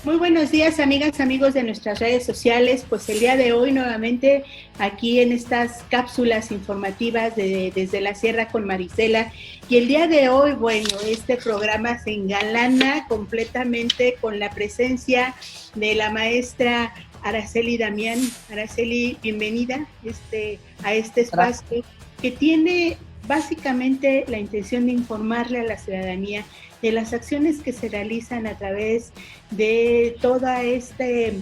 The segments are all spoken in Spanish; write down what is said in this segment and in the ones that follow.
Muy buenos días, amigas, amigos de nuestras redes sociales. Pues el día de hoy nuevamente aquí en estas cápsulas informativas desde la Sierra con Marisela. Y el día de hoy, bueno, este programa se engalana completamente con la presencia de la maestra Araceli Damián. Araceli, bienvenida a este espacio que tiene básicamente la intención de informarle a la ciudadanía de las acciones que se realizan a través de todo este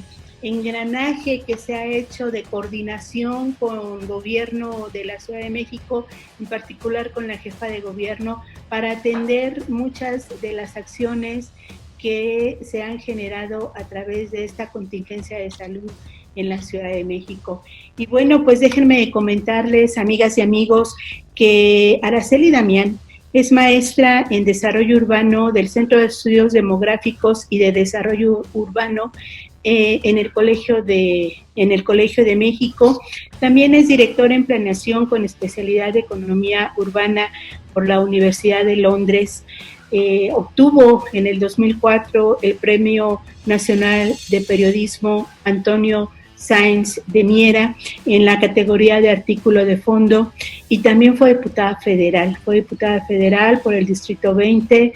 engranaje que se ha hecho de coordinación con el gobierno de la Ciudad de México, en particular con la jefa de gobierno, para atender muchas de las acciones que se han generado a través de esta contingencia de salud en la Ciudad de México. Y bueno, pues déjenme comentarles, amigas y amigos, que Araceli Damián es maestra en Desarrollo Urbano del Centro de Estudios Demográficos y de Desarrollo Urbano en el Colegio de México. También es directora en Planeación con especialidad de Economía Urbana por la Universidad de Londres. Obtuvo en el 2004 el Premio Nacional de Periodismo Antonio Sáenz de Miera en la categoría de artículo de fondo, y también fue diputada federal por el Distrito 20,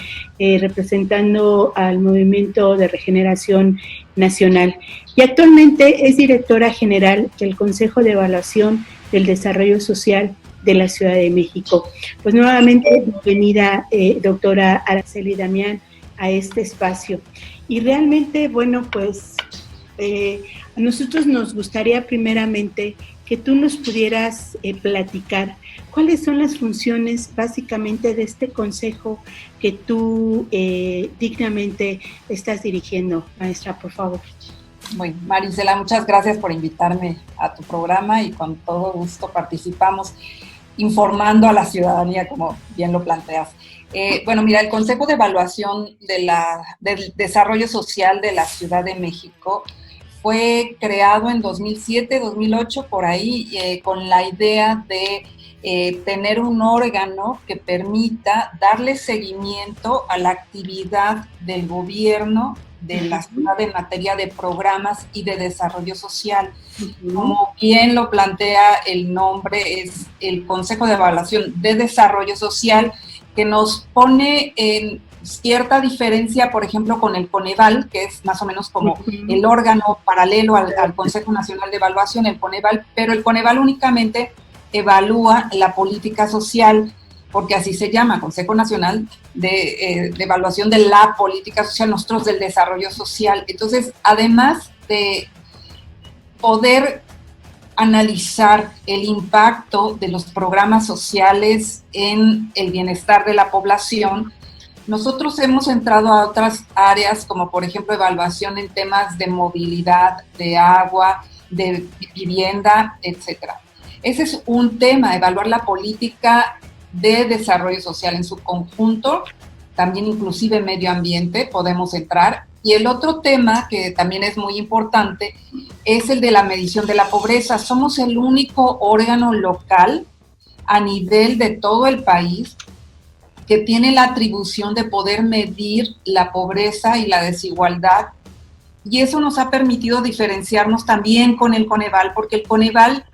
representando al Movimiento de Regeneración Nacional, y actualmente es directora general del Consejo de Evaluación del Desarrollo Social de la Ciudad de México. Pues nuevamente, bienvenida, doctora Araceli Damián, a este espacio. Y realmente, bueno, pues a nosotros nos gustaría primeramente que tú nos pudieras platicar cuáles son las funciones básicamente de este consejo que tú dignamente estás dirigiendo, maestra, por favor. Bueno, Marisela, muchas gracias por invitarme a tu programa y con todo gusto participamos informando a la ciudadanía, como bien lo planteas. Bueno, mira, el Consejo de Evaluación del Desarrollo Social de la Ciudad de México fue creado en 2007, 2008, por ahí, con la idea de tener un órgano que permita darle seguimiento a la actividad del gobierno de la ciudad en materia de programas y de desarrollo social. Como bien lo plantea el nombre, es el Consejo de Evaluación de Desarrollo Social, que nos pone en cierta diferencia, por ejemplo, con el Coneval, que es más o menos como el órgano paralelo al Consejo Nacional de Evaluación, el Coneval, pero el Coneval únicamente evalúa la política social, porque así se llama, Consejo Nacional de Evaluación de la Política Social, nosotros del Desarrollo Social. Entonces, además de poder analizar el impacto de los programas sociales en el bienestar de la población, nosotros hemos entrado a otras áreas, como por ejemplo evaluación en temas de movilidad, de agua, de vivienda, etcétera. Ese es un tema, evaluar la política de desarrollo social en su conjunto, también inclusive medio ambiente podemos entrar. Y el otro tema que también es muy importante es el de la medición de la pobreza. Somos el único órgano local a nivel de todo el país que tiene la atribución de poder medir la pobreza y la desigualdad. Y eso nos ha permitido diferenciarnos también con el Coneval, porque el Coneval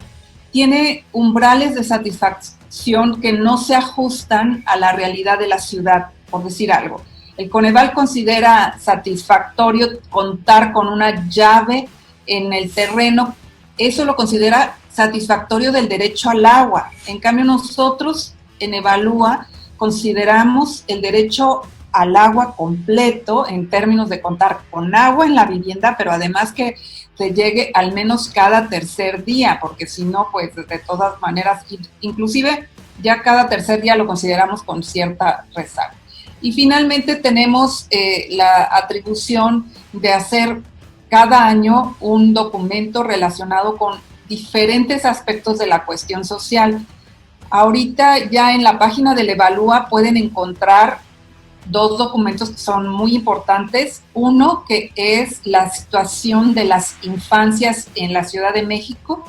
tiene umbrales de satisfacción que no se ajustan a la realidad de la ciudad, por decir algo. El Coneval considera satisfactorio contar con una llave en el terreno, eso lo considera satisfactorio del derecho al agua. En cambio, nosotros en Evalúa consideramos el derecho al agua completo en términos de contar con agua en la vivienda, pero además que te llegue al menos cada tercer día, porque si no, pues de todas maneras, inclusive ya cada tercer día lo consideramos con cierta rezaga. Y finalmente tenemos la atribución de hacer cada año un documento relacionado con diferentes aspectos de la cuestión social. Ahorita ya en la página del Evalúa pueden encontrar dos documentos que son muy importantes. Uno que es la situación de las infancias en la Ciudad de México,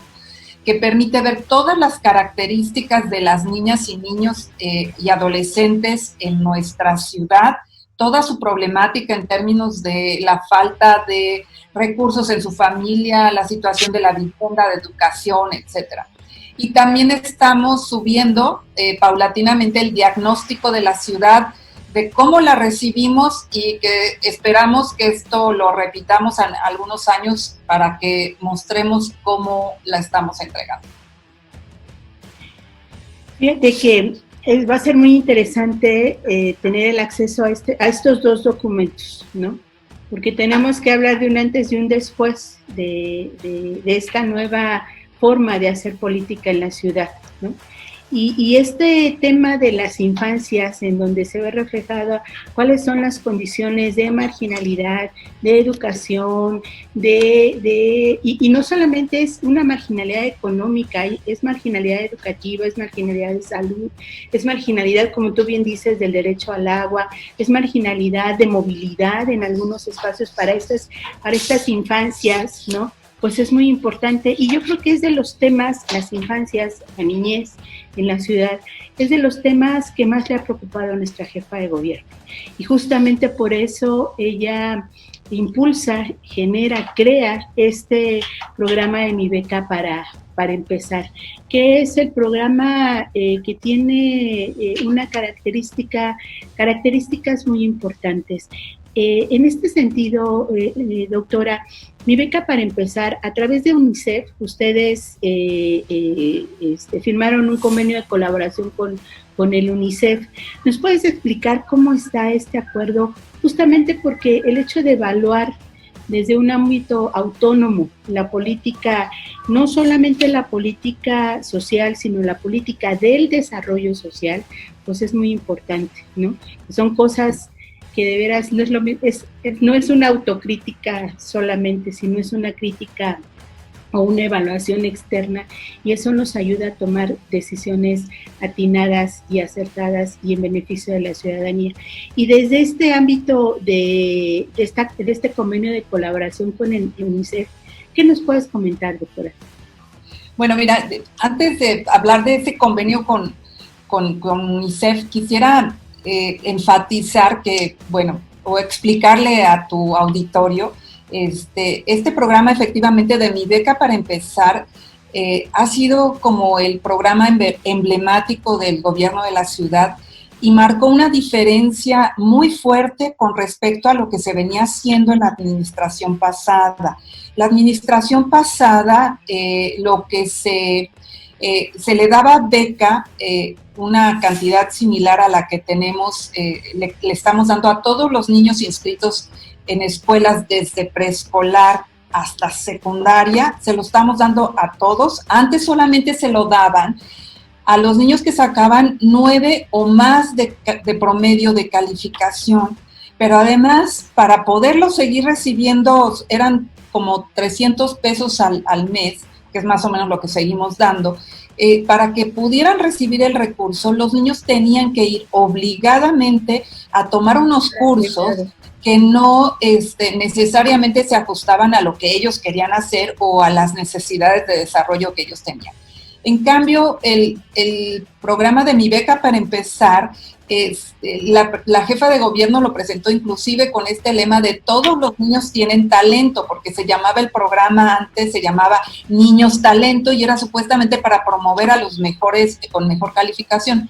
que permite ver todas las características de las niñas y niños y adolescentes en nuestra ciudad, toda su problemática en términos de la falta de recursos en su familia, la situación de la vivienda, de educación, etcétera. Y también estamos subiendo paulatinamente el diagnóstico de la ciudad, de cómo la recibimos, y que esperamos que esto lo repitamos en algunos años para que mostremos cómo la estamos entregando. Fíjate que va a ser muy interesante tener el acceso a estos dos documentos, ¿no? Porque tenemos que hablar de un antes y un después de esta nueva forma de hacer política en la ciudad, ¿no? Y este tema de las infancias, en donde se ve reflejada cuáles son las condiciones de marginalidad, de educación, y no solamente es una marginalidad económica, es marginalidad educativa, es marginalidad de salud, es marginalidad, como tú bien dices, del derecho al agua, es marginalidad de movilidad en algunos espacios para estas infancias, ¿no? Pues es muy importante, y yo creo que es de los temas, las infancias, la niñez en la ciudad, es de los temas que más le ha preocupado a nuestra jefa de gobierno. Y justamente por eso ella impulsa, genera, crea este programa de Mi Beca para empezar, que es el programa que tiene una características muy importantes. En este sentido, doctora, Mi Beca para empezar, a través de UNICEF, ustedes firmaron un convenio de colaboración con el UNICEF. ¿Nos puedes explicar cómo está este acuerdo? Justamente porque el hecho de evaluar desde un ámbito autónomo la política, no solamente la política social, sino la política del desarrollo social, pues es muy importante, ¿no? Son cosas que de veras no es lo mismo, no es una autocrítica solamente, sino es una crítica o una evaluación externa, y eso nos ayuda a tomar decisiones atinadas y acertadas y en beneficio de la ciudadanía. Y desde este ámbito de este convenio de colaboración con el UNICEF, ¿qué nos puedes comentar, doctora? Bueno, mira, antes de hablar de ese convenio con UNICEF, quisiera enfatizar que, bueno, o explicarle a tu auditorio, este programa efectivamente de Mi Beca para empezar ha sido como el programa emblemático del gobierno de la ciudad, y marcó una diferencia muy fuerte con respecto a lo que se venía haciendo en la administración pasada. La administración pasada, lo que se le daba beca, una cantidad similar a la que tenemos, le estamos dando a todos los niños inscritos en escuelas desde preescolar hasta secundaria, se lo estamos dando a todos. Antes solamente se lo daban a los niños que sacaban 9 o más de promedio de calificación, pero además, para poderlo seguir recibiendo, eran como 300 pesos al mes, que es más o menos lo que seguimos dando. Para que pudieran recibir el recurso, los niños tenían que ir obligadamente a tomar unos cursos que no necesariamente se ajustaban a lo que ellos querían hacer o a las necesidades de desarrollo que ellos tenían. En cambio, el programa de Mi Beca para empezar, la jefa de gobierno lo presentó inclusive con este lema de todos los niños tienen talento, porque se llamaba el programa antes, se llamaba Niños Talento, y era supuestamente para promover a los mejores, con mejor calificación.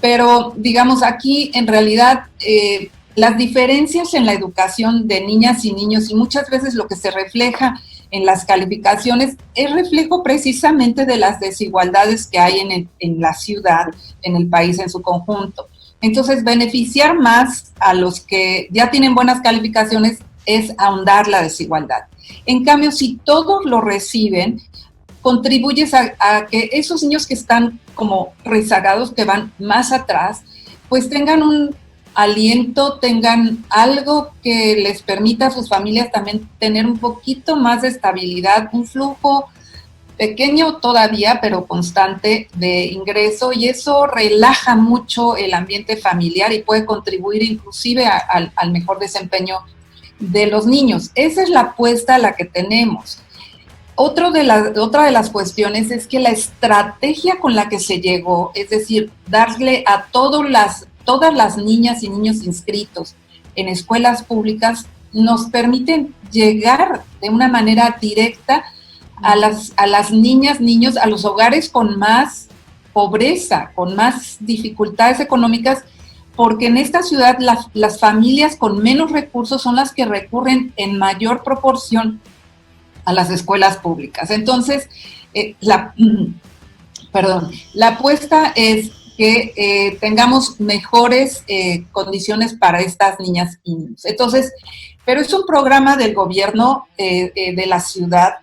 Pero, digamos, aquí en realidad las diferencias en la educación de niñas y niños, y muchas veces lo que se refleja en las calificaciones es reflejo precisamente de las desigualdades que hay en la ciudad, en el país en su conjunto. Entonces, beneficiar más a los que ya tienen buenas calificaciones es ahondar la desigualdad. En cambio, si todos lo reciben, contribuyes a que esos niños que están como rezagados, que van más atrás, pues tengan un aliento, tengan algo que les permita a sus familias también tener un poquito más de estabilidad, un flujo pequeño todavía, pero constante de ingreso, y eso relaja mucho el ambiente familiar y puede contribuir inclusive al mejor desempeño de los niños. Esa es la apuesta a la que tenemos. Otra de las cuestiones es que la estrategia con la que se llegó, es decir, darle a todas las niñas y niños inscritos en escuelas públicas nos permiten llegar de una manera directa a las niñas, niños, a los hogares con más pobreza, con más dificultades económicas, porque en esta ciudad las familias con menos recursos son las que recurren en mayor proporción a las escuelas públicas. Entonces, la apuesta es que tengamos mejores condiciones para estas niñas y niños. Entonces, pero es un programa del gobierno de la ciudad,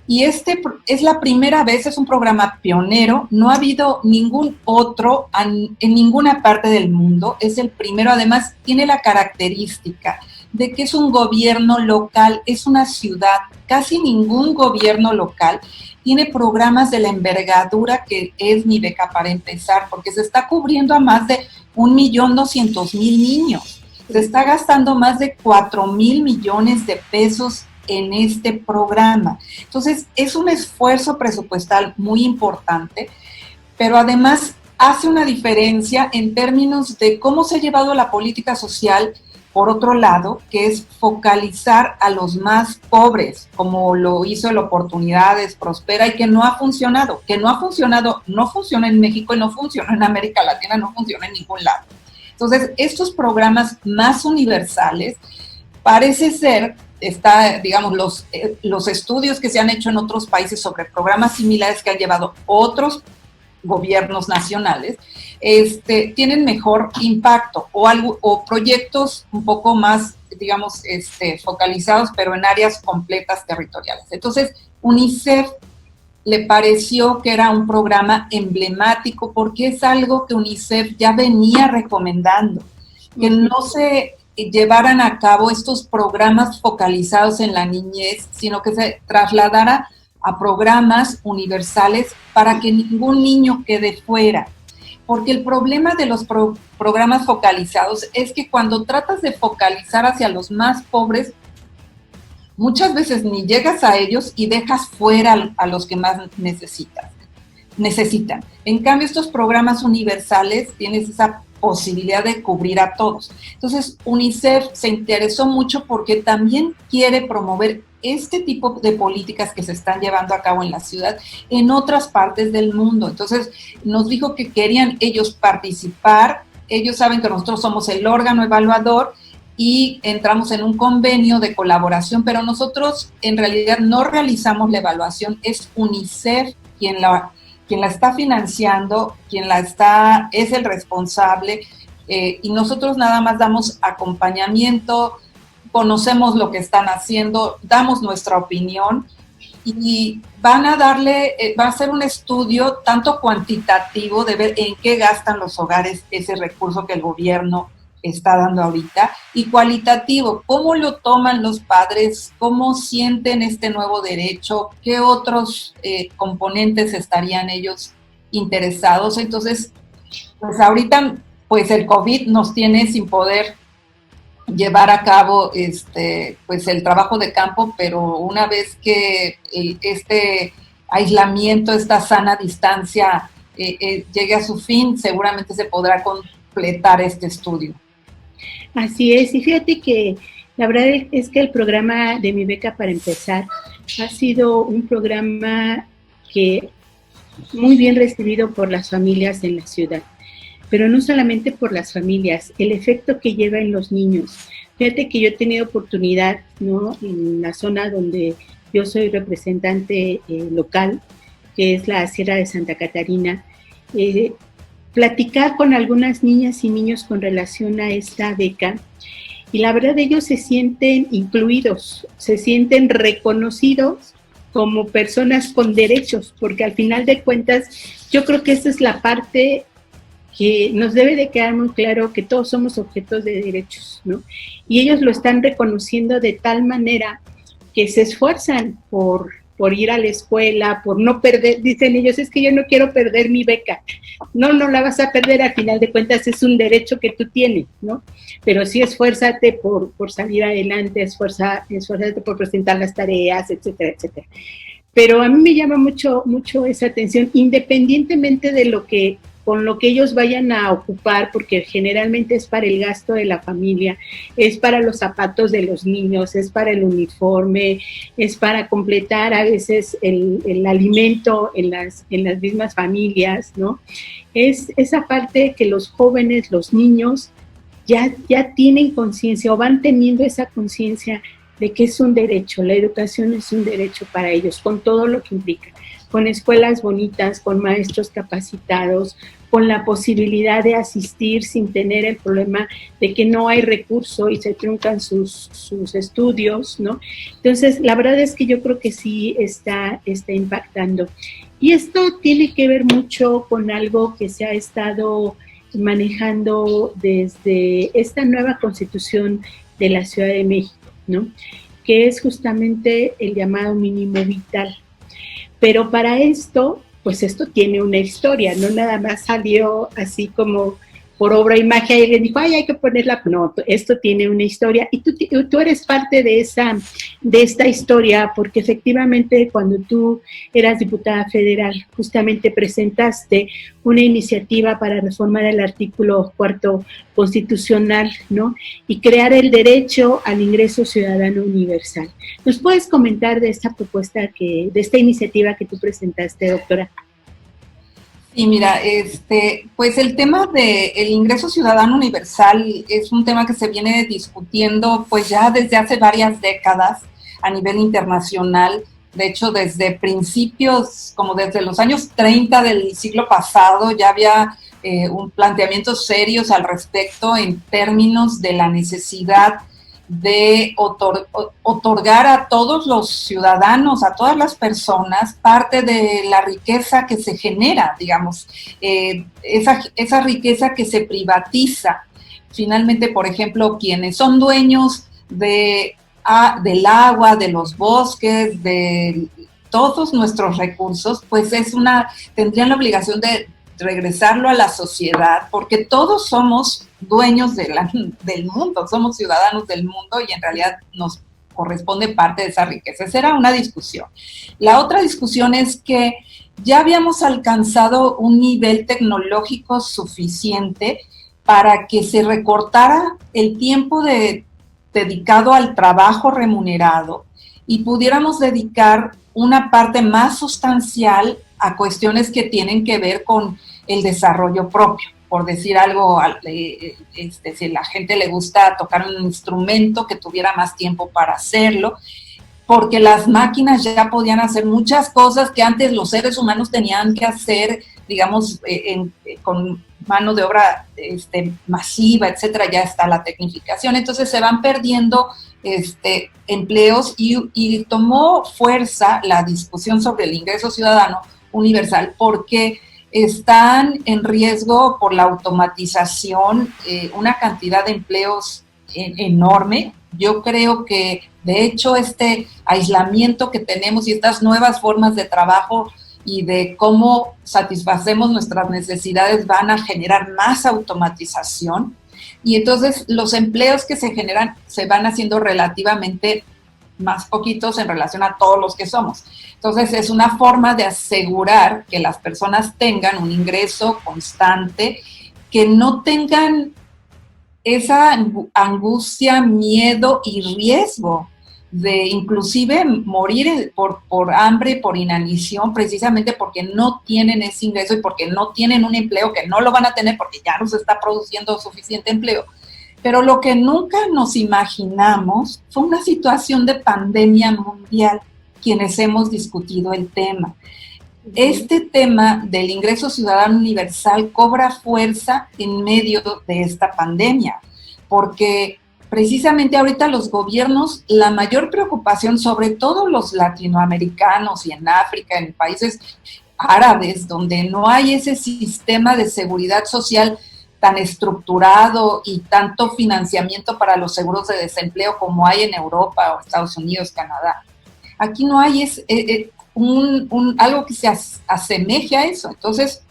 y este es la primera vez, es un programa pionero, no ha habido ningún otro en ninguna parte del mundo, es el primero. Además tiene la característica de que es un gobierno local, es una ciudad, casi ningún gobierno local tiene programas de la envergadura que es Mi Beca para Empezar, porque se está cubriendo a más de 1.200.000 niños, se está gastando más de 4,000 millones de pesos en este programa. Entonces, es un esfuerzo presupuestal muy importante, pero además hace una diferencia en términos de cómo se ha llevado la política social, por otro lado, que es focalizar a los más pobres, como lo hizo el Oportunidades, Prospera, y que no ha funcionado, no funciona en México y no funciona en América Latina, no funciona en ningún lado. Entonces, estos programas más universales, parece ser, digamos, los estudios que se han hecho en otros países sobre programas similares que han llevado otros gobiernos nacionales, tienen mejor impacto o proyectos un poco más, digamos, focalizados, pero en áreas completas territoriales. Entonces, UNICEF le pareció que era un programa emblemático porque es algo que UNICEF ya venía recomendando, que no se llevaran a cabo estos programas focalizados en la niñez, sino que se trasladara a programas universales para que ningún niño quede fuera. Porque el problema de los programas focalizados es que cuando tratas de focalizar hacia los más pobres, muchas veces ni llegas a ellos y dejas fuera a los que más necesitan. En cambio, estos programas universales tienes esa posibilidad de cubrir a todos. Entonces, UNICEF se interesó mucho porque también quiere promover este tipo de políticas que se están llevando a cabo en la ciudad en otras partes del mundo. Entonces, nos dijo que querían ellos participar. Ellos saben que nosotros somos el órgano evaluador y entramos en un convenio de colaboración, pero nosotros en realidad no realizamos la evaluación, es UNICEF quien la está financiando, es el responsable, y nosotros nada más damos acompañamiento, conocemos lo que están haciendo, damos nuestra opinión, y va a ser un estudio tanto cuantitativo de ver en qué gastan los hogares ese recurso que el gobierno está dando ahorita, y cualitativo, cómo lo toman los padres, cómo sienten este nuevo derecho, qué otros componentes estarían ellos interesados. Entonces, pues ahorita, pues el COVID nos tiene sin poder llevar a cabo pues el trabajo de campo, pero una vez que este aislamiento, esta sana distancia llegue a su fin, seguramente se podrá completar este estudio. Así es, y fíjate que la verdad es que el programa de Mi Beca para Empezar ha sido un programa que muy bien recibido por las familias en la ciudad, pero no solamente por las familias, el efecto que lleva en los niños. Fíjate que yo he tenido oportunidad, ¿no?, en la zona donde yo soy representante local, que es la Sierra de Santa Catarina, platicar con algunas niñas y niños con relación a esta beca, y la verdad ellos se sienten incluidos, se sienten reconocidos como personas con derechos, porque al final de cuentas yo creo que esa es la parte que nos debe de quedar muy claro, que todos somos objetos de derechos, ¿no? Y ellos lo están reconociendo de tal manera que se esfuerzan por ir a la escuela, por no perder, dicen ellos, es que yo no quiero perder mi beca. No la vas a perder, al final de cuentas es un derecho que tú tienes, ¿no? Pero sí esfuérzate por salir adelante, esfuérzate por presentar las tareas, etcétera, Pero a mí me llama mucho esa atención, independientemente de lo que con lo que ellos vayan a ocupar, porque generalmente es para el gasto de la familia, es para los zapatos de los niños, es para el uniforme, es para completar a veces el alimento en las mismas familias, ¿no? Es esa parte que los jóvenes, los niños, ya tienen conciencia o van teniendo esa conciencia de que es un derecho, la educación es un derecho para ellos, con todo lo que implica, con escuelas bonitas, con maestros capacitados, con la posibilidad de asistir sin tener el problema de que no hay recurso y se truncan sus estudios, ¿no? Entonces, la verdad es que yo creo que sí está impactando. Y esto tiene que ver mucho con algo que se ha estado manejando desde esta nueva Constitución de la Ciudad de México, ¿no? Que es justamente el llamado mínimo vital. Pero para esto, pues esto tiene una historia, no nada más salió así como por obra y magia y alguien dijo, ay, hay que ponerla. No, esto tiene una historia y tú eres parte de esta historia, porque efectivamente cuando tú eras diputada federal, justamente presentaste una iniciativa para reformar el artículo 4º constitucional, ¿no? Y crear el derecho al ingreso ciudadano universal. ¿Nos puedes comentar de esta propuesta, de esta iniciativa que tú presentaste, doctora? Sí, mira, pues el tema del ingreso ciudadano universal es un tema que se viene discutiendo pues ya desde hace varias décadas a nivel internacional. De hecho, desde principios, como desde los años 30 del siglo pasado, ya había un planteamiento serios al respecto en términos de la necesidad de otorgar a todos los ciudadanos, a todas las personas, parte de la riqueza que se genera, digamos, esa riqueza que se privatiza. Finalmente, por ejemplo, quienes son dueños del agua, de los bosques, de todos nuestros recursos, pues tendrían la obligación de regresarlo a la sociedad, porque todos somos dueños del mundo, somos ciudadanos del mundo y en realidad nos corresponde parte de esa riqueza. Esa era una discusión. La otra discusión es que ya habíamos alcanzado un nivel tecnológico suficiente para que se recortara el tiempo dedicado al trabajo remunerado y pudiéramos dedicar una parte más sustancial a cuestiones que tienen que ver con el desarrollo propio. Por decir algo, si a la gente le gusta tocar un instrumento, que tuviera más tiempo para hacerlo, porque las máquinas ya podían hacer muchas cosas que antes los seres humanos tenían que hacer, digamos, con mano de obra masiva, etcétera. Ya está la tecnificación, entonces se van perdiendo empleos y tomó fuerza la discusión sobre el ingreso ciudadano universal porque están en riesgo por la automatización una cantidad de empleos enorme. Yo creo que, de hecho, este aislamiento que tenemos y estas nuevas formas de trabajo y de cómo satisfacemos nuestras necesidades van a generar más automatización. Y entonces los empleos que se generan se van haciendo relativamente más poquitos en relación a todos los que somos. Entonces es una forma de asegurar que las personas tengan un ingreso constante, que no tengan esa angustia, miedo y riesgo de inclusive morir por hambre, por inanición, precisamente porque no tienen ese ingreso y porque no tienen un empleo, que no lo van a tener porque ya no se está produciendo suficiente empleo. Pero lo que nunca nos imaginamos fue una situación de pandemia mundial, quienes hemos discutido el tema. Este tema del ingreso ciudadano universal cobra fuerza en medio de esta pandemia, porque precisamente ahorita los gobiernos, la mayor preocupación, sobre todo los latinoamericanos y en África, en países árabes, donde no hay ese sistema de seguridad social tan estructurado y tanto financiamiento para los seguros de desempleo como hay en Europa o Estados Unidos, Canadá. Aquí no hay algo que se asemeje a eso. Entonces,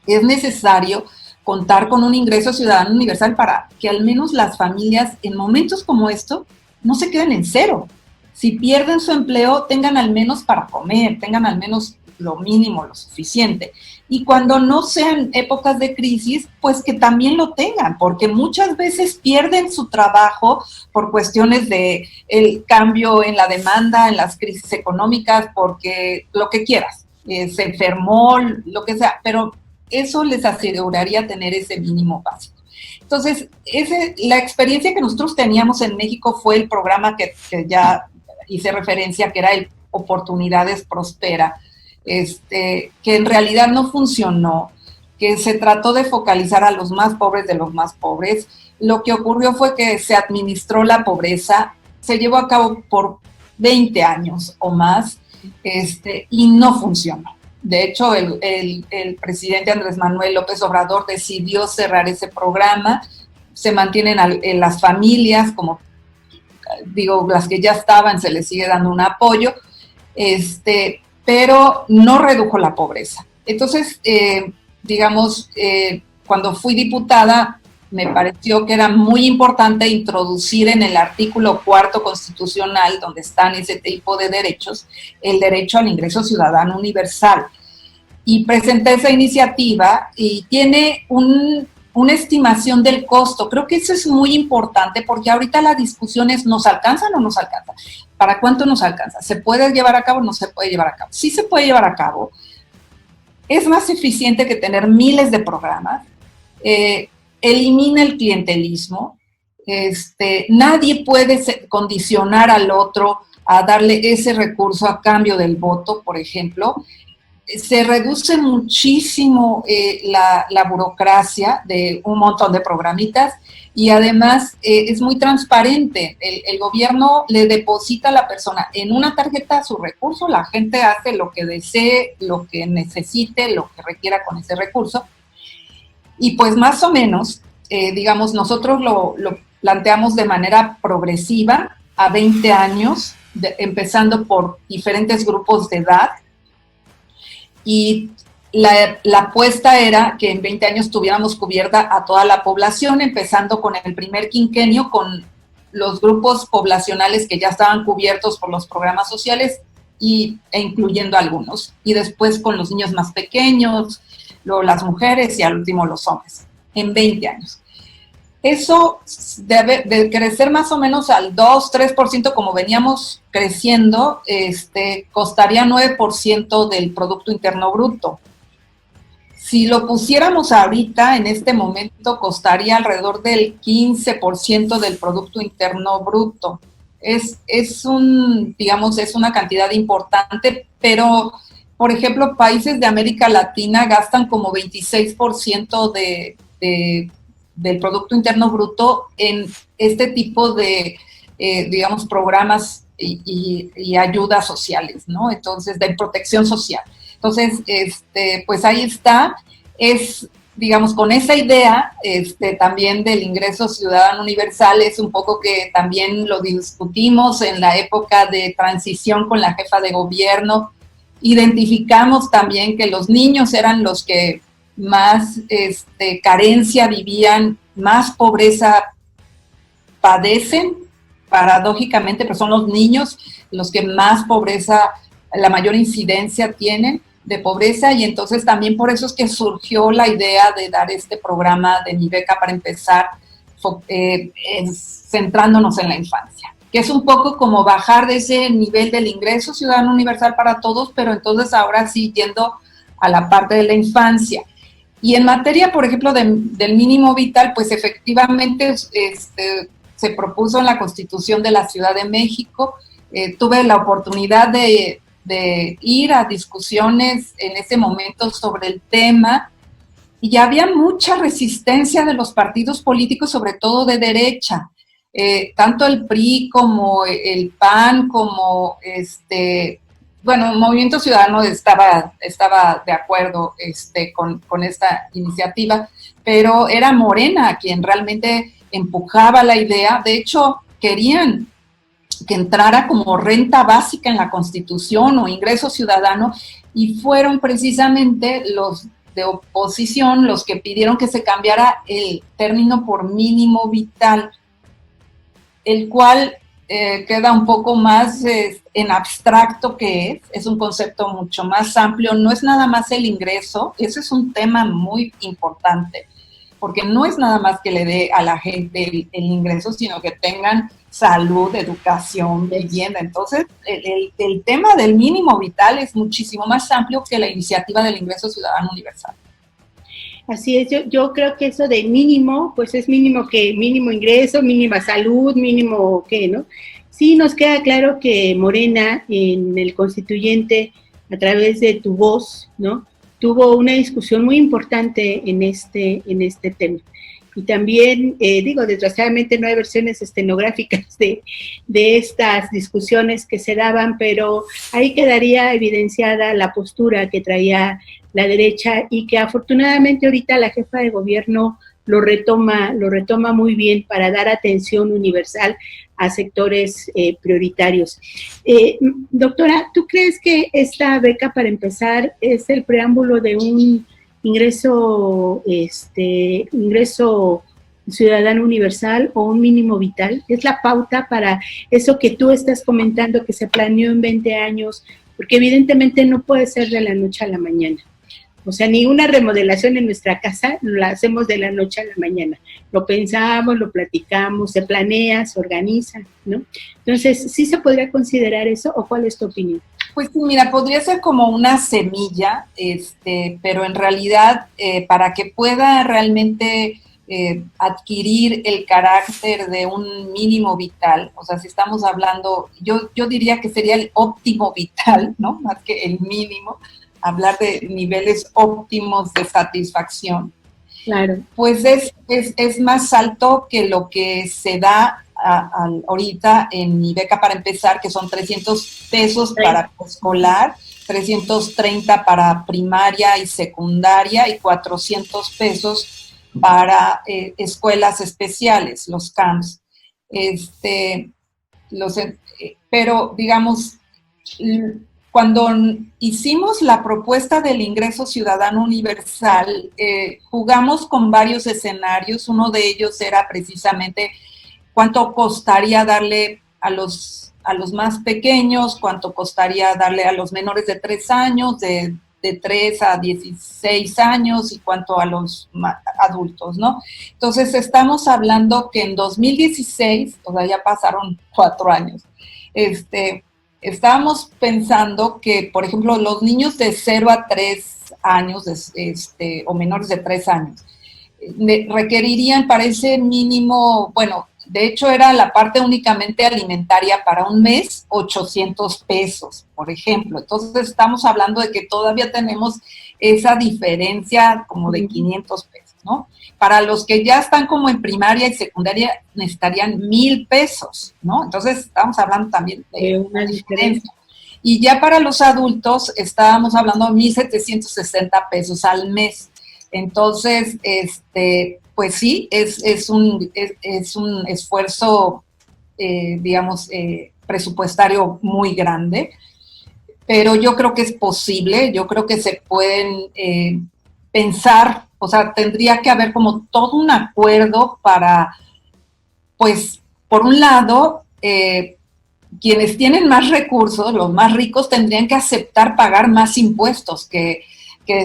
es necesario contar con un ingreso ciudadano universal para que al menos las familias en momentos como esto no se queden en cero. Si pierden su empleo, tengan al menos para comer, tengan al menos lo mínimo, lo suficiente. Y cuando no sean épocas de crisis, pues que también lo tengan, porque muchas veces pierden su trabajo por cuestiones de el cambio en la demanda, en las crisis económicas, porque lo que quieras, se enfermó, lo que sea, pero eso les aseguraría tener ese mínimo básico. Entonces, la experiencia que nosotros teníamos en México fue el programa que ya hice referencia, que era el Oportunidades Prospera, que en realidad no funcionó, que se trató de focalizar a los más pobres de los más pobres. Lo que ocurrió fue que se administró la pobreza, se llevó a cabo por 20 años o más, y no funcionó. De hecho, el presidente Andrés Manuel López Obrador decidió cerrar ese programa. Se mantienen en las familias, como digo, las que ya estaban, se les sigue dando un apoyo, pero no redujo la pobreza. Entonces, cuando fui diputada, me pareció que era muy importante introducir en el artículo 4 constitucional, donde están ese tipo de derechos, el derecho al ingreso ciudadano universal. Y presenté esa iniciativa y tiene una estimación del costo. Creo que eso es muy importante porque ahorita la discusión es, ¿nos alcanza o no nos alcanza? ¿Para cuánto nos alcanza? ¿Se puede llevar a cabo o no se puede llevar a cabo? Sí se puede llevar a cabo. Es más eficiente que tener miles de programas. Elimina el clientelismo. Nadie puede condicionar al otro a darle ese recurso a cambio del voto, por ejemplo. Se reduce muchísimo la burocracia de un montón de programitas y además es muy transparente. El gobierno le deposita a la persona en una tarjeta su recurso, la gente hace lo que desee, lo que necesite, lo que requiera con ese recurso. Y pues más o menos, nosotros lo planteamos de manera progresiva a 20 años, empezando por diferentes grupos de edad. Y la apuesta era que en 20 años tuviéramos cubierta a toda la población, empezando con el primer quinquenio, con los grupos poblacionales que ya estaban cubiertos por los programas sociales e incluyendo algunos. Y después con los niños más pequeños, luego las mujeres y al último los hombres, en 20 años. Eso debe de crecer más o menos al 2-3% como veníamos creciendo, costaría 9% del Producto Interno Bruto. Si lo pusiéramos ahorita, en este momento, costaría alrededor del 15% del Producto Interno Bruto. Es una cantidad importante, pero, por ejemplo, países de América Latina gastan como 26% del Producto Interno Bruto en este tipo de, programas y ayudas sociales, ¿no? Entonces, de protección social. Entonces, pues ahí está, con esa idea también del ingreso ciudadano universal, es un poco que también lo discutimos en la época de transición con la jefa de gobierno. Identificamos también que los niños eran los que más carencia vivían, más pobreza padecen, paradójicamente, pero son los niños los que más pobreza, la mayor incidencia tienen de pobreza, y entonces también por eso es que surgió la idea de dar este programa de Mi Beca para empezar, centrándonos en la infancia, que es un poco como bajar de ese nivel del ingreso ciudadano universal para todos, pero entonces ahora sí yendo a la parte de la infancia. Y en materia, por ejemplo, del mínimo vital, pues efectivamente se propuso en la Constitución de la Ciudad de México. Tuve la oportunidad de ir a discusiones en ese momento sobre el tema, y había mucha resistencia de los partidos políticos, sobre todo de derecha. Tanto el PRI como el PAN, como el Movimiento Ciudadano estaba de acuerdo con esta iniciativa, pero era Morena quien realmente empujaba la idea. De hecho, querían que entrara como renta básica en la Constitución o ingreso ciudadano, y fueron precisamente los de oposición los que pidieron que se cambiara el término por mínimo vital, el cual queda un poco más en abstracto que es un concepto mucho más amplio, no es nada más el ingreso, ese es un tema muy importante, porque no es nada más que le dé a la gente el ingreso, sino que tengan salud, educación, vivienda. Entonces, el tema del mínimo vital es muchísimo más amplio que la iniciativa del ingreso ciudadano universal. Así es, yo creo que eso de mínimo, pues es mínimo que mínimo ingreso, mínima salud, mínimo qué, ¿no? Sí nos queda claro que Morena en el constituyente, a través de Tu Voz, ¿no? Tuvo una discusión muy importante en este tema. Y también, desgraciadamente no hay versiones estenográficas de estas discusiones que se daban, pero ahí quedaría evidenciada la postura que traía la derecha y que afortunadamente ahorita la jefa de gobierno lo retoma muy bien para dar atención universal a sectores prioritarios. Doctora, ¿tú crees que esta beca, para empezar, es el preámbulo de un ingreso ciudadano universal o un mínimo vital? ¿Es la pauta para eso que tú estás comentando que se planeó en 20 años? Porque evidentemente no puede ser de la noche a la mañana. O sea, ni una remodelación en nuestra casa la hacemos de la noche a la mañana. Lo pensamos, lo platicamos, se planea, se organiza, ¿no? Entonces, ¿sí se podría considerar eso o cuál es tu opinión? Pues mira, podría ser como una semilla, pero en realidad para que pueda realmente adquirir el carácter de un mínimo vital, o sea, si estamos hablando, yo diría que sería el óptimo vital, ¿no? Más que el mínimo, hablar de niveles óptimos de satisfacción. Claro. Pues es más alto que lo que se da ahorita en mi beca para empezar, que son 300 pesos para escolar, 330 para primaria y secundaria y 400 pesos para escuelas especiales, los CAMS. Pero, digamos, cuando hicimos la propuesta del ingreso ciudadano universal, jugamos con varios escenarios. Uno de ellos era precisamente cuánto costaría darle a los más pequeños, cuánto costaría darle a los menores de 3 años, de 3 a 16 años y cuánto a los adultos, ¿no? Entonces, estamos hablando que en 2016, o sea, ya pasaron 4 años, estábamos pensando que, por ejemplo, los niños de 0 a 3 años, o menores de 3 años, requerirían para ese mínimo, bueno, de hecho era la parte únicamente alimentaria para un mes, 800 pesos, por ejemplo. Entonces estamos hablando de que todavía tenemos esa diferencia como de 500 pesos, ¿no? Para los que ya están como en primaria y secundaria necesitarían 1,000 pesos, ¿no? Entonces estamos hablando también de una diferencia. Y ya para los adultos estábamos hablando de 1,760 pesos al mes. Entonces, pues sí, es un esfuerzo, digamos, presupuestario muy grande, pero yo creo que es posible, yo creo que se pueden pensar, o sea, tendría que haber como todo un acuerdo para, pues, por un lado, quienes tienen más recursos, los más ricos, tendrían que aceptar pagar más impuestos, que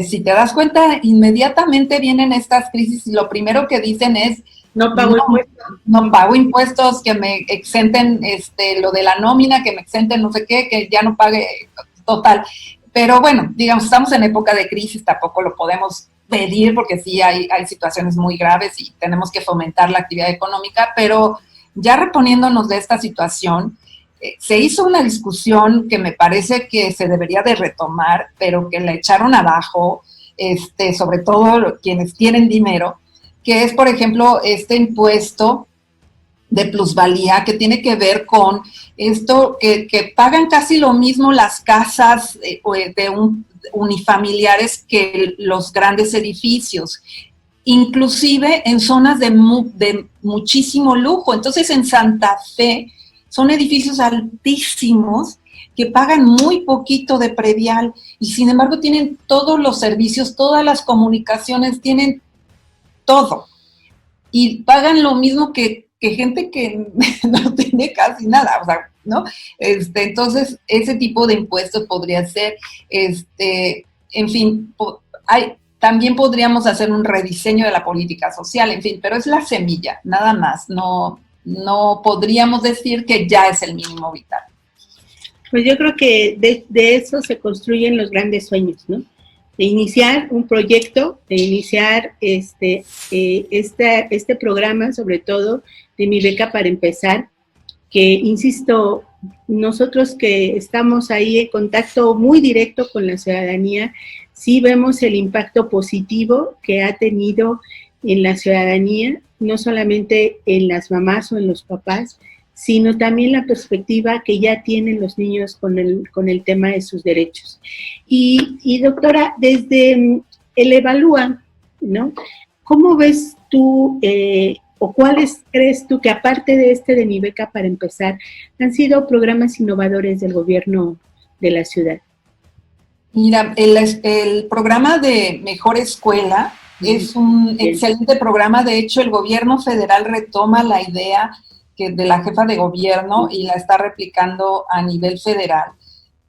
si te das cuenta, inmediatamente vienen estas crisis y lo primero que dicen es no pago impuestos. No pago impuestos, que me exenten lo de la nómina, que me exenten no sé qué, que ya no pague total. Pero bueno, digamos, estamos en época de crisis, tampoco lo podemos pedir porque sí hay situaciones muy graves y tenemos que fomentar la actividad económica, pero ya reponiéndonos de esta situación, se hizo una discusión que me parece que se debería de retomar, pero que la echaron abajo, sobre todo quienes tienen dinero, que es, por ejemplo, este impuesto de plusvalía que tiene que ver con esto, que pagan casi lo mismo las casas unifamiliares que los grandes edificios, inclusive en zonas de muchísimo lujo. Entonces, en Santa Fe, son edificios altísimos que pagan muy poquito de predial y sin embargo tienen todos los servicios, todas las comunicaciones, tienen todo. Y pagan lo mismo que que gente que no tiene casi nada, o sea, ¿no? Entonces, ese tipo de impuestos podría ser, en fin, también podríamos hacer un rediseño de la política social, en fin, pero es la semilla, nada más, no podríamos decir que ya es el mínimo vital. Pues yo creo que de eso se construyen los grandes sueños, ¿no? De iniciar un proyecto, de iniciar este programa, sobre todo de Mi Beca para Empezar, que, insisto, nosotros que estamos ahí en contacto muy directo con la ciudadanía, sí vemos el impacto positivo que ha tenido en la ciudadanía, no solamente en las mamás o en los papás, sino también la perspectiva que ya tienen los niños con el tema de sus derechos. Y doctora, desde el Evalúa, ¿no? ¿Cómo ves tú o cuáles crees tú que, aparte de Mi Beca para Empezar, han sido programas innovadores del gobierno de la ciudad? Mira, el programa de Mejor Escuela es un excelente programa. De hecho, el gobierno federal retoma la idea de la jefa de gobierno y la está replicando a nivel federal,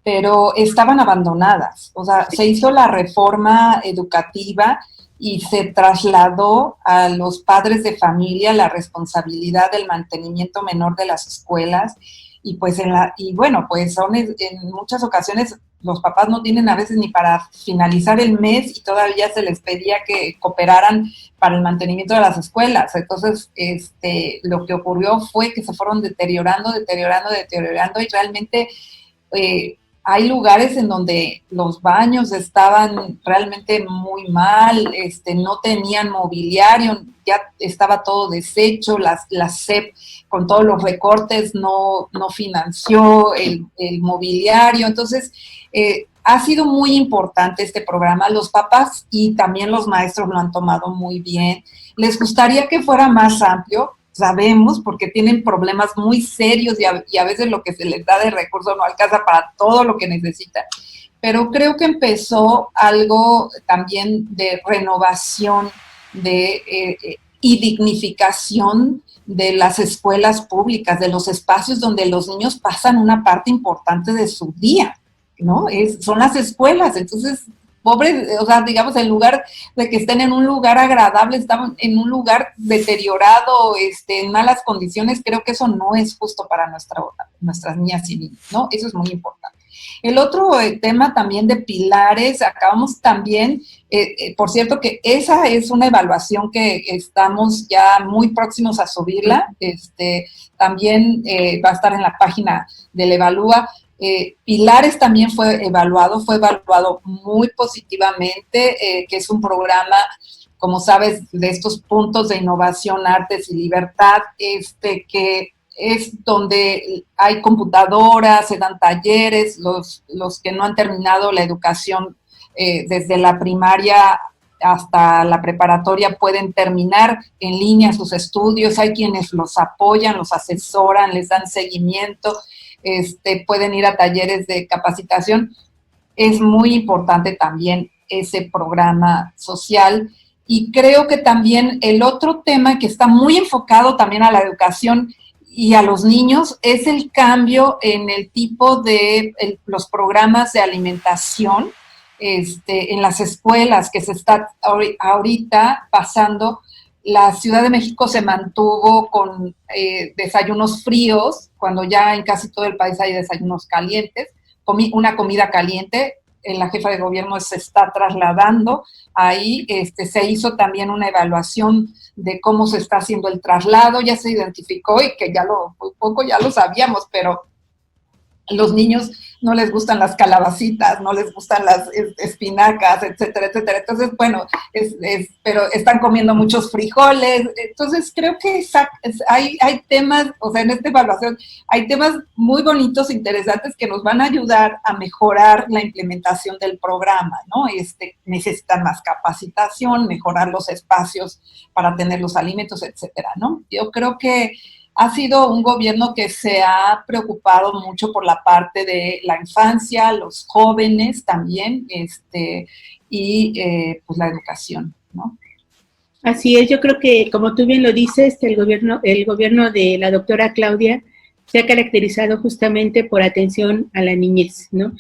pero estaban abandonadas. O sea, se hizo la reforma educativa y se trasladó a los padres de familia la responsabilidad del mantenimiento menor de las escuelas. Y pues pues en muchas ocasiones los papás no tienen a veces ni para finalizar el mes y todavía se les pedía que cooperaran para el mantenimiento de las escuelas. Entonces, lo que ocurrió fue que se fueron deteriorando y realmente hay lugares en donde los baños estaban realmente muy mal, no tenían mobiliario, ya estaba todo deshecho, la SEP con todos los recortes no financió el mobiliario. Entonces, ha sido muy importante este programa. Los papás y también los maestros lo han tomado muy bien. Les gustaría que fuera más amplio. Sabemos, porque tienen problemas muy serios y a veces lo que se les da de recursos no alcanza para todo lo que necesitan. Pero creo que empezó algo también de renovación y dignificación de las escuelas públicas, de los espacios donde los niños pasan una parte importante de su día, ¿no? Son las escuelas. Entonces, pobres, o sea, digamos, en lugar de que estén en un lugar agradable, están en un lugar deteriorado, en malas condiciones. Creo que eso no es justo para nuestras niñas y niños, ¿no? Eso es muy importante. El otro tema también de pilares, acabamos también, por cierto que esa es una evaluación que estamos ya muy próximos a subirla, también va a estar en la página del Evalúa. Pilares también fue evaluado muy positivamente, que es un programa, como sabes, de estos puntos de innovación, artes y libertad, que es donde hay computadoras, se dan talleres, los que no han terminado la educación desde la primaria hasta la preparatoria pueden terminar en línea sus estudios. Hay quienes los apoyan, los asesoran, les dan seguimiento, pueden ir a talleres de capacitación. Es muy importante también ese programa social. Y creo que también el otro tema que está muy enfocado también a la educación y a los niños es el cambio en el tipo de los programas de alimentación en las escuelas que se está ahorita pasando. La Ciudad de México se mantuvo con desayunos fríos, cuando ya en casi todo el país hay desayunos calientes, una comida caliente. La jefa de gobierno se está trasladando ahí. Se hizo también una evaluación de cómo se está haciendo el traslado, ya se identificó y que poco ya lo sabíamos, pero los niños no les gustan las calabacitas, no les gustan las espinacas, etcétera, etcétera. Entonces, bueno, pero están comiendo muchos frijoles. Entonces, creo que hay temas, o sea, en esta evaluación hay temas muy bonitos, interesantes, que nos van a ayudar a mejorar la implementación del programa, ¿no? Necesitan más capacitación, mejorar los espacios para tener los alimentos, etcétera, ¿no? Yo creo que ha sido un gobierno que se ha preocupado mucho por la parte de la infancia, los jóvenes también, y pues la educación, ¿no? Así es, yo creo que, como tú bien lo dices, el gobierno de la doctora Claudia se ha caracterizado justamente por atención a la niñez, ¿no?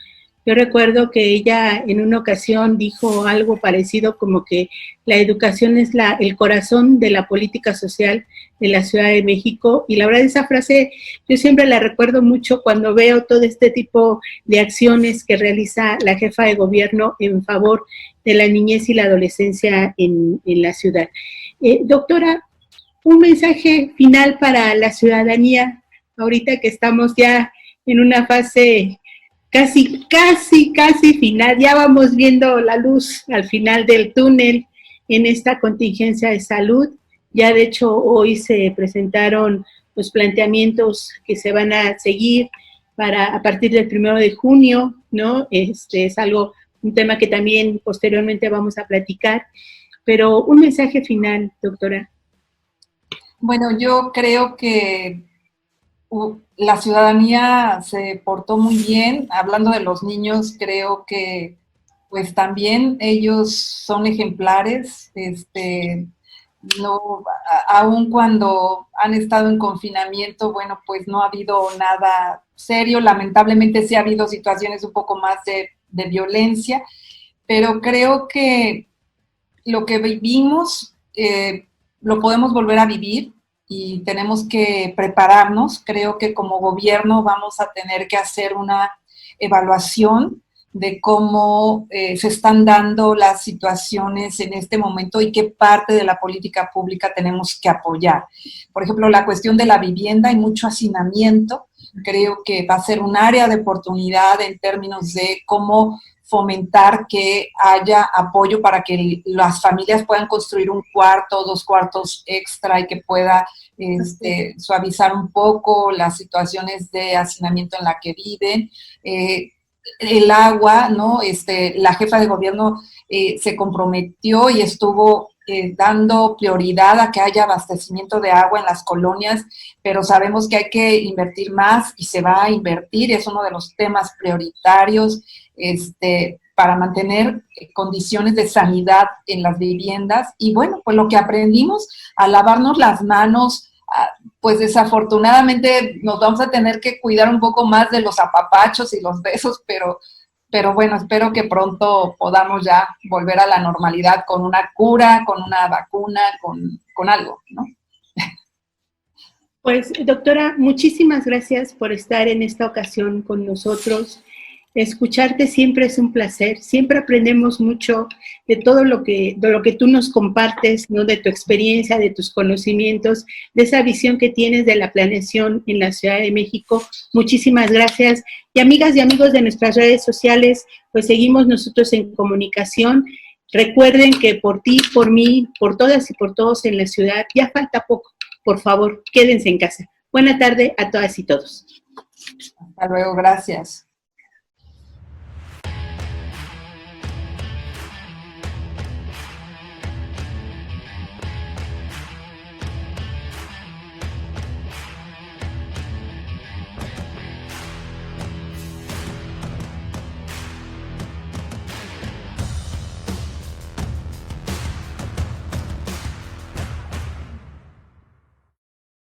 Yo recuerdo que ella en una ocasión dijo algo parecido como que la educación es el corazón de la política social de la Ciudad de México, y la verdad esa frase yo siempre la recuerdo mucho cuando veo todo este tipo de acciones que realiza la jefa de gobierno en favor de la niñez y la adolescencia en la ciudad. Doctora, un mensaje final para la ciudadanía, ahorita que estamos ya en una fase casi final, ya vamos viendo la luz al final del túnel en esta contingencia de salud. Ya de hecho hoy se presentaron los planteamientos que se van a seguir para a partir del 1 de junio, ¿no? Es algo, un tema que también posteriormente vamos a platicar, pero un mensaje final, doctora. Bueno, yo creo que la ciudadanía se portó muy bien. Hablando de los niños, creo que pues también ellos son ejemplares, no, aun cuando han estado en confinamiento, bueno, pues no ha habido nada serio. Lamentablemente sí ha habido situaciones un poco más de violencia, pero creo que lo que vivimos lo podemos volver a vivir y tenemos que prepararnos. Creo que como gobierno vamos a tener que hacer una evaluación de cómo se están dando las situaciones en este momento y qué parte de la política pública tenemos que apoyar. Por ejemplo, la cuestión de la vivienda, hay mucho hacinamiento. Creo que va a ser un área de oportunidad en términos de cómo fomentar que haya apoyo para que las familias puedan construir un cuarto, 2 cuartos extra y que pueda suavizar un poco las situaciones de hacinamiento en la que viven. El agua, ¿no? La jefa de gobierno se comprometió y estuvo dando prioridad a que haya abastecimiento de agua en las colonias, pero sabemos que hay que invertir más y se va a invertir, es uno de los temas prioritarios para mantener condiciones de sanidad en las viviendas. Y bueno, pues lo que aprendimos a lavarnos las manos, pues desafortunadamente nos vamos a tener que cuidar un poco más de los apapachos y los besos, pero bueno, espero que pronto podamos ya volver a la normalidad con una cura, con una vacuna, con algo, ¿no? Pues, doctora, muchísimas gracias por estar en esta ocasión con nosotros. Escucharte siempre es un placer, siempre aprendemos mucho de todo de lo que tú nos compartes, ¿no? De tu experiencia, de tus conocimientos, de esa visión que tienes de la planeación en la Ciudad de México. Muchísimas gracias. Y amigas y amigos de nuestras redes sociales, pues seguimos nosotros en comunicación. Recuerden que por ti, por mí, por todas y por todos en la ciudad, ya falta poco. Por favor, quédense en casa. Buena tarde a todas y todos. Hasta luego, gracias.